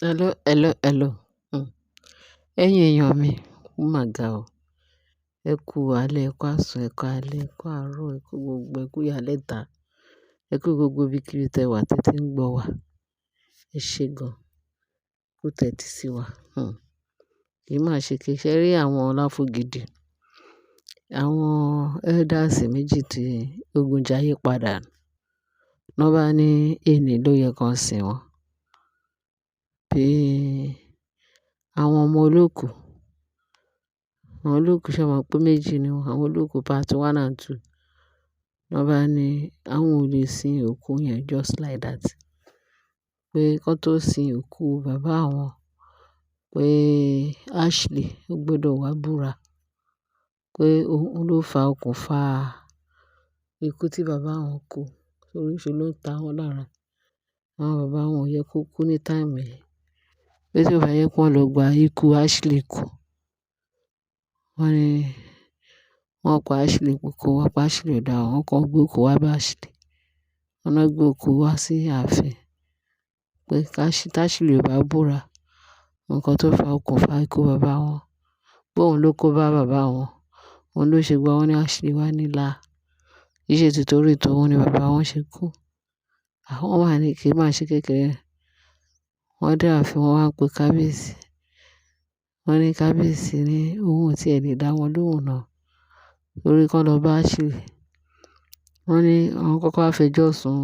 Hello, hello, hello. Hmm. Ẹ̀yin èèyàn mi, ó mà ga o. Ẹ kú alẹ́, ẹ kú àsán, ẹ kú alẹ́, ẹ kú àárọ̀, ẹ kú gbogbo, ẹ kú ìyálẹ́ta, ẹ kú gbogbo ibikíbi tẹ wà tẹ́tí ń gbọ́ wa. Ẹ ṣé gan, kú tẹ́tí sí wa. Kì í máa ṣe kí iṣẹ́ rí àwọn Ọláfúgìdì, àwọn elders méjì tí ogun jayé padà. Wọ́n bá ní èní ló yẹ kan sìn wọ́n. Bí àwọn ọmọ olókù, àwọn olókù ṣe mọ̀ pé méjì ni wọ́n, àwọn olókù part 1 and 2. Wọ́n bá ní àwọn ò lè sin òkú yẹn just like that. Pé kán tó sin òkú bàbá àwọn, pé Ashley ó gbọdọ̀ wá búra pé òun ló fa okùnfà ikú tí bàbá àwọn kú. Torí ṣe ló ń ta wọ́n lára. Àwọn bàbá wọn ò yẹ kó kú ní time yẹn. Pé tí ó bá yẹ kó lọ gba ikú Ashley kú. Wọ́n ní wọ́n pa Ashley pé kó wá pa Ashley ò dá wọn kàn gbé òkú wá bá Ashley. Wọ́n náà gbé òkú wá sí ààfin pé Ashley ò bá búra nǹkan tó fa okùnfà ikú bàbá wọn. Pé òun ló kó bá bàbá wọn. Òun ló ṣe gbọ́ wọn ní Ashley wá nílá. Kì í ṣe títorí tòun ni bàbá wọn ṣe kú. Àwọn wà ní kí í máa ṣe kékeré. Wọ́n dé ààfin wọn wá ń pe kábíyèsí. Wọ́n ní kábíyèsí ní òun ò tí è lè dá wọn lóhùn náà. Torí kán lọ bá Ashley. Wọ́n ní àwọn kọ́kọ́ á fẹjọ́ sùn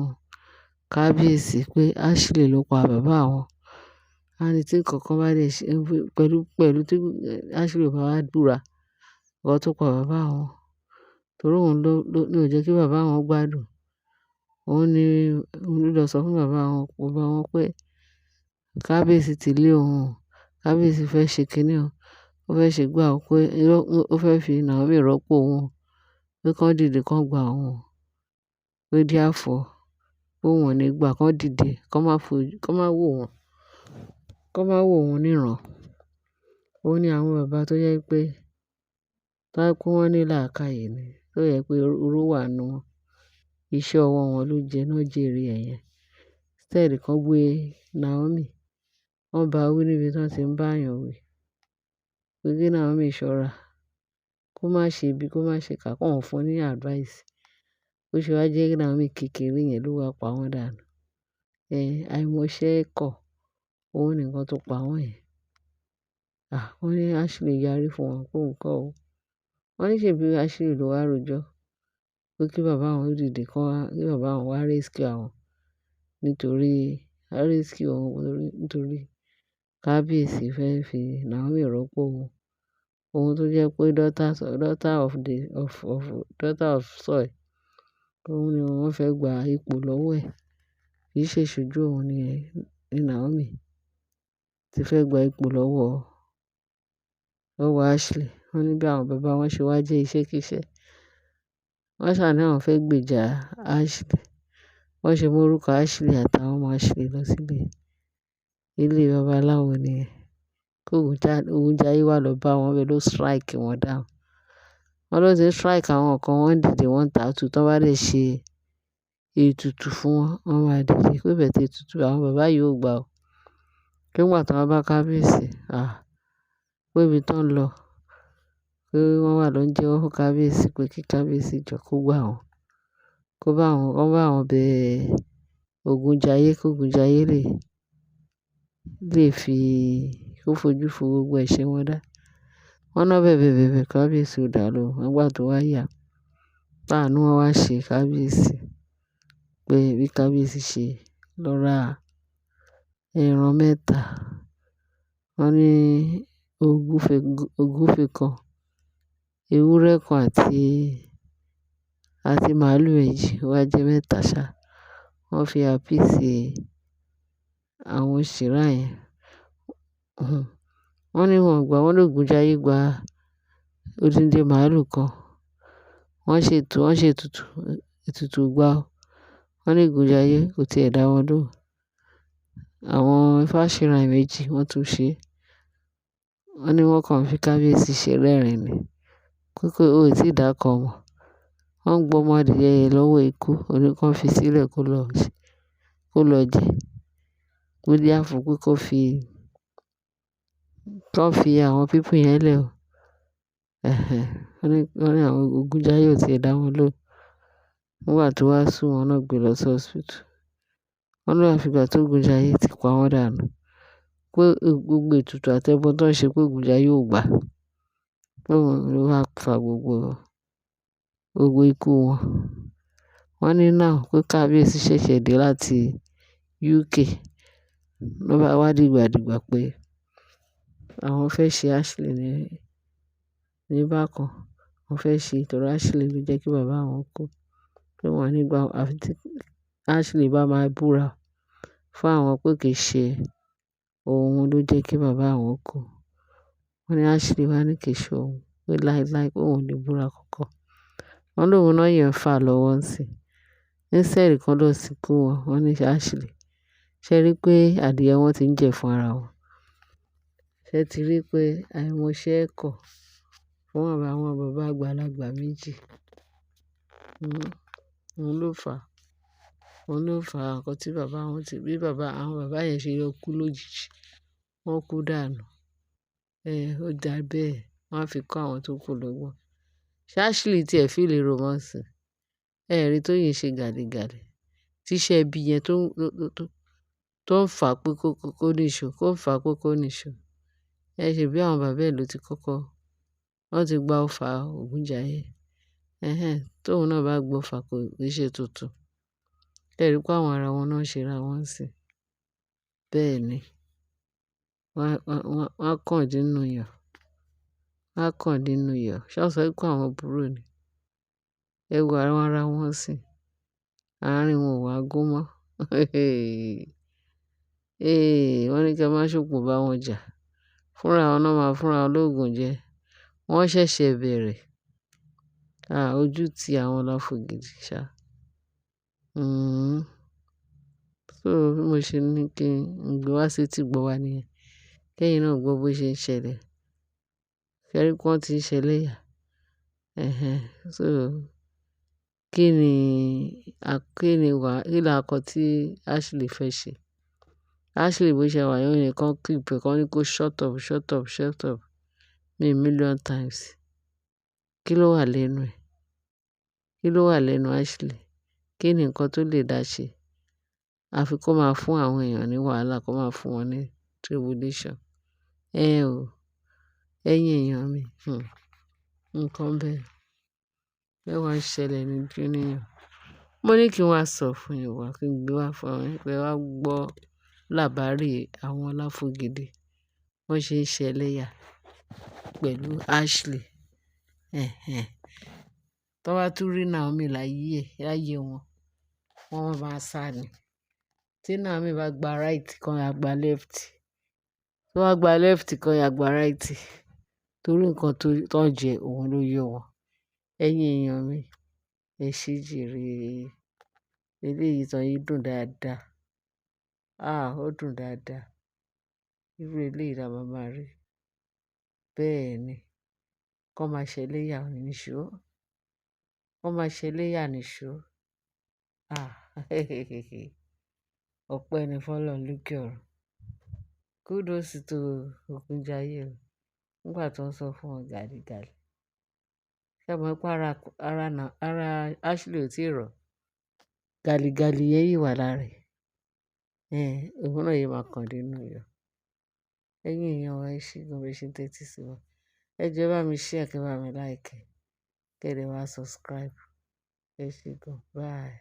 kábíyèsí pé Ashley ló pa bàbá wọn. A ní tí nǹkan bá lè ṣe pẹ̀lú tí Ashley ò bá wá búra nǹkan tó pa bàbá wọn. Torí òun ló jẹ́ kí bàbá wọn gbádùn. Òun ló lọ sọ fún bàbá wọn pé kábíyèsí ti lé òun. Kábíyèsí fẹ́ ṣe kíní o. Ó fẹ́ ṣe gbà ó pé ó fẹ́ fi Naomi rọ́pò òun. Pé kán dìde kán gba òun. Pé therefore pé òun ò ní gbà kán dìde kán má wò wọ́n. Kán má wò òun níran. Ó ní àwọn bàbá tó jẹ́ pé tó bá jẹ́ pé wọ́n ní làákàyè ni. Tó jẹ́ pé oró wà nínú wọn. Iṣẹ́ ọwọ́ wọn ló jẹ náà jèrè ẹ̀ yẹn. Instead kán gbé Naomi. Wọ́n bá wí níbi tí wọ́n ti ń bá èèyàn wí. Pé kí Naomi ṣọ́ra. Kó má ṣe ibi, kó má ṣe kà kán fún ní advice. Bó ṣe wá jẹ́ kí Naomi kékeré yẹn ló wá pa wọ́n dànù. Àìmọṣẹ́ kọ̀. Òun ni nǹkan tó pa wọ́n yẹn. Wọ́n ní Ashley yarí fún wọn pé òun kọ́ o. Wọ́n ní ṣèbí Ashley ló wá rojọ́. Pé kí bàbá wọn dìde kí bàbá wọn wá rescue àwọn. Nítorí kábíyèsí fẹ́ fi Naomi rọ́pò òun. Òun tó jẹ́ pé daughter of soil. Òun ni wọ́n fẹ́ gba ipò lọ́wọ́ ẹ̀. Kì í ṣe ìṣojú òun ni Naomi ti fẹ́ gba ipò lọ́wọ́ Ashley. Wọ́n ní bí àwọn bàbá wọn ṣe wá jẹ́ iṣẹ́ kí iṣẹ́. Wọ́n ṣà ní àwọn fẹ́ gbèjà Ashley. Wọ́n ṣe mú orúkọ Ashley àtàwọn ọmọ Ashley lọ sílé. Ilé babaláwo nìyẹn. Kó ogun jayé wá lọ bá wọn bẹ́ẹ̀ ló strike wọn down. Wọ́n ló ti strike àwọn kan wọ́n dìde wọ́n tàtú tó bá lè ṣe ètùtù fún wọn. Wọ́n máa dìde pé bẹ̀tẹ̀ ètùtù àwọn bàbá yìí ò gbà o. Kí nígbà tí wọ́n bá kábíyèsí. Pé ibi tó ń lọ. Pé wọ́n wà ló ń jẹ́wọ́ fún kábíyèsí pé kí kábíyèsí jọ kó gbà wọ́n. Kó bá wọn bẹ ogun jayé kó ogun jayé lè fi kó fojú fo gbogbo ẹ̀ṣẹ̀ wọn dá. Wọ́n náà bẹ̀bẹ̀ kábíyèsí ò dá lóhùn. Nígbà tó wá yà. Láàánú wọn wá ṣe kábíyèsí. Pé bí kábíyèsí ṣe lọ ra ẹran mẹ́ta. Wọ́n ní ògúfe kan, ewúrẹ́ kan àti màálù méjì ó wá jẹ́ mẹ́ta ṣá. Wọ́n fi appease àwọn òṣèrá yẹn. Wọ́n ní wọn gbà wọ́n lógun jayé gba odindi màálù kan. Wọ́n ṣe ètùtù gbà ó. Wọ́n ní ogun jayé kò tí ì dá wọn lóhùn. Àwọn Ifásiràn méjì wọ́n tún ṣe. Wọ́n ní wọ́n kàn fi kábíyèsí ṣe rẹ́rìn-ín ni. Pé ó ì tí dàkọ mọ̀. Wọ́n gbọ́ ọmọ adìyẹ yẹn lọ́wọ́ ikú. Ó ní kán fi sílẹ̀ kó lọ jẹ. William fún pé kó fi àwọn people yẹn lẹ̀ o. Wọ́n ní àwọn Ogunjaya ò tiẹ̀ dá wọn lóhùn. Nígbà tó wá sú wọn náà gbé lọ sí hospital. Wọ́n ní àfi ìgbà tí Ogunjaya ti pa wọ́n dànù. Pé gbogbo ètùtù àtẹbọ tó ń ṣe pé Ogunjaya ò gbà. Pé òun ló wá fa gbogbo ikú wọn. Wọ́n ní now pé kábíyèsí ṣẹ̀ṣẹ̀ dé láti UK. Ló bá wá dìgbàdìgbà pé àwọn fẹ́ ṣe Ashley ní bákan. Wọ́n fẹ́ ṣe torí Ashley ló jẹ́ kí bàbá àwọn kú. Pé wọ́n nígbà àfi tí Ashley bá máa búra fún àwọn pé kì í ṣe òun ló jẹ́ kí bàbá àwọn kú. Wọ́n ní Ashley wá ní kì í ṣe òun. Pé láíláí pé òun ò lè búra kankan. Wọ́n lóun náà yẹn ń fà lọ́wọ́ ńsìn. Instead kan lọ sìnkú wọn. Wọ́n ní Ashley. Ṣé rí pé adìẹ wọn ti ń jẹ fún ara wọn? Ṣé ti rí pé àìmọṣẹ́ kọ̀ fún àwọn bàbá àgbàlagbà méjì? Òun ló fà á. Òun ló fà á nǹkan tí bàbá wọn ti bí àwọn bàbá yẹn ṣe yọ kú lójijì. Wọ́n kú dànù. Ó dà bẹ́ẹ̀. Wọ́n á fi kọ́ àwọn tó kù lọ́gbọ́n. Ṣé Ashley tí ẹ̀ feel romance? Ẹ rí Tóyìn ṣe gàlégàlé. Tíṣẹ́ ibi yẹn tó ń fà pé kó níṣo, kó ń fà pé kó níṣo. Ẹ ṣe bí àwọn bàbá ẹ̀ ló ti kọ́kọ́. Wọ́n ti gba ọfà Ogunjaya. Tóun náà bá gbọ́ ọfà kò ní ṣe tuntun. Ẹ rí pé àwọn ara wọn náà ṣe ra wọ́n sí. Bẹ́ẹ̀ ni. Wọ́n á kàn nínú iyọ̀. Wọ́n á kàn nínú iyọ̀. Ṣé wọ́n sọ pé àwọn burú ni? Ẹ wo àwọn ara wọn sí. Àárín wọn ò wá gún mọ́. Wọ́n ní kí ẹ má ṣòpò bá wọn jà. Fúnra wọn náà máa fúnra wọn lóògùn jẹ. Wọ́n ṣẹ̀ṣẹ̀ bẹ̀rẹ̀. Ojú ti àwọn Láfògìdì ṣá. So bí mo ṣe ní kí n gbé wá sí etí gbọ́ wa nìyẹn. Kẹ́yìn náà gbọ́ bó ṣe ń ṣẹlẹ̀. Ṣé rí pé wọ́n ti ń ṣẹlẹ́yà? So kí ni akọ tí Ashley fẹ́ ṣe? Ashley bó ṣe wà yẹn ó yẹ kán clip ẹ̀ kán ní kó shut up, shut up, shut up me million times. Kí ló wà lẹ́nu ẹ̀? Kí ló wà lẹ́nu Ashley? Kí ni nǹkan tó lè dá ṣe? Àfi kó máa fún àwọn èèyàn ní wàhálà, kó máa fún wọn ní tribulation. Ẹ̀yin èèyàn mi. Nǹkan bẹ́ẹ̀. Mẹ́wàá ń ṣẹlẹ̀ ní dúníyàn. Mo ní kí n wá sọ fún yín wá kí n gbé wá fún yín pé wá gbọ́ làbárí àwọn Láfògìdì. Wọ́n ṣe ń ṣẹlẹ́yà pẹ̀lú Ashley. Tó bá tún rí Naomi láyé wọn, wọ́n máa sá ni. Tí Naomi bá gba right kan ya gba left. Tó bá gba left kan ya gba right. Torí nǹkan tó ń jẹ òun ló yọ wọn. Ẹ̀yin èèyàn mi, ẹ ṣé jèrè. Eléyìí ìtàn yìí dùn dáadáa. Ó dùn dáadáa. Irú eléyìí la máa rí. Bẹ́ẹ̀ ni. Kọ́ máa ṣẹlẹ́yà nìṣó. Kọ́ máa ṣẹlẹ́yà nìṣó. Ọpẹ́ ni fọ́lọ́run lókè ọ̀run. Kudos to Ogunjaya o. Nígbà tó ń sọ fún wọn gàlégàlé. Ṣé ẹ mọ̀ pé ara Ashley ò tíì rọ̀? Gàlégàlé yẹn yìí wà lára ẹ̀. Òun náà yìí máa kàn nínú iyọ̀. Ẹ̀yin èèyàn wa ẹ ṣé gan bí ẹ ṣe ń tẹ́tí sí wa. Ẹ jọ̀ọ́ ẹ bá mi share kí ẹ bá mi like. Kẹ́ ẹ dẹ̀ wá subscribe. Ẹ ṣé gan. Bye.